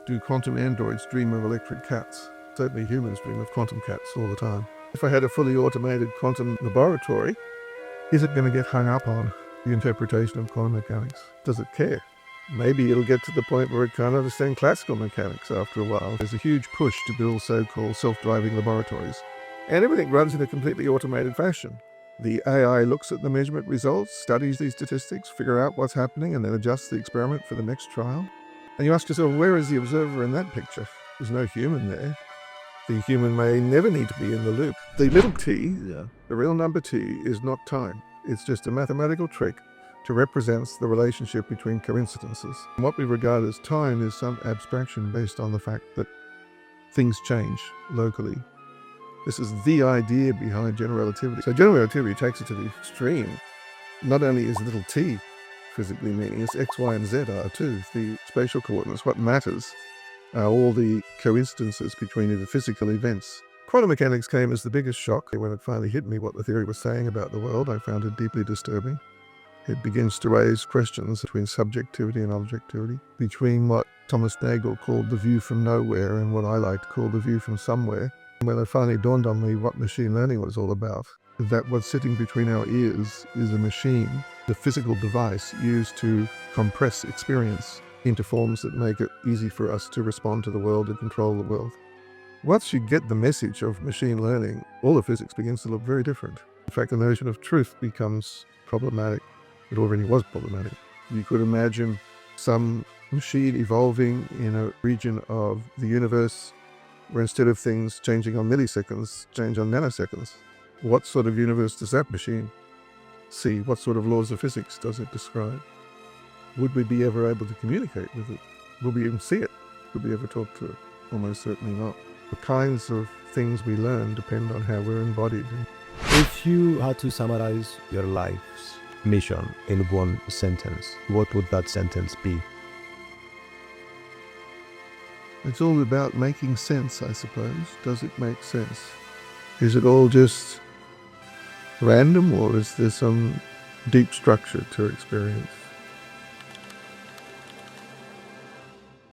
Do quantum androids dream of electric cats? Certainly humans dream of quantum cats all the time. If I had a fully automated quantum laboratory, is it going to get hung up on the interpretation of quantum mechanics? Does it care? Maybe it'll get to the point where it can't understand classical mechanics after a while. There's a huge push to build so-called self-driving laboratories. And everything runs in a completely automated fashion. The AI looks at the measurement results, studies these statistics, figure out what's happening, and then adjusts the experiment for the next trial. And you ask yourself, where is the observer in that picture? There's no human there. The human may never need to be in the loop. The little t, the real number t, is not time. It's just a mathematical trick to represent the relationship between coincidences. And what we regard as time is some abstraction based on the fact that things change locally. This is the idea behind general relativity. So general relativity takes it to the extreme. Not only is little t physically meaningless, x, y, and z are too. The spatial coordinates, what matters are all the coincidences between the physical events. Quantum mechanics came as the biggest shock. When it finally hit me what the theory was saying about the world, I found it deeply disturbing. It begins to raise questions between subjectivity and objectivity, between what Thomas Nagel called the view from nowhere and what I like to call the view from somewhere. When it finally dawned on me what machine learning was all about, that what's sitting between our ears is a machine, the physical device used to compress experience into forms that make it easy for us to respond to the world and control the world. Once you get the message of machine learning, all the physics begins to look very different. In fact, the notion of truth becomes problematic. It already was problematic. You could imagine some machine evolving in a region of the universe where instead of things changing on milliseconds, change on nanoseconds. What sort of universe does that machine see? What sort of laws of physics does it describe? Would we be ever able to communicate with it? Will we even see it? Would we ever talk to it? Almost certainly not. The kinds of things we learn depend on how we're embodied. If you had to summarize your life's mission in one sentence, what would that sentence be? It's all about making sense, I suppose. Does it make sense? Is it all just random, or is there some deep structure to experience?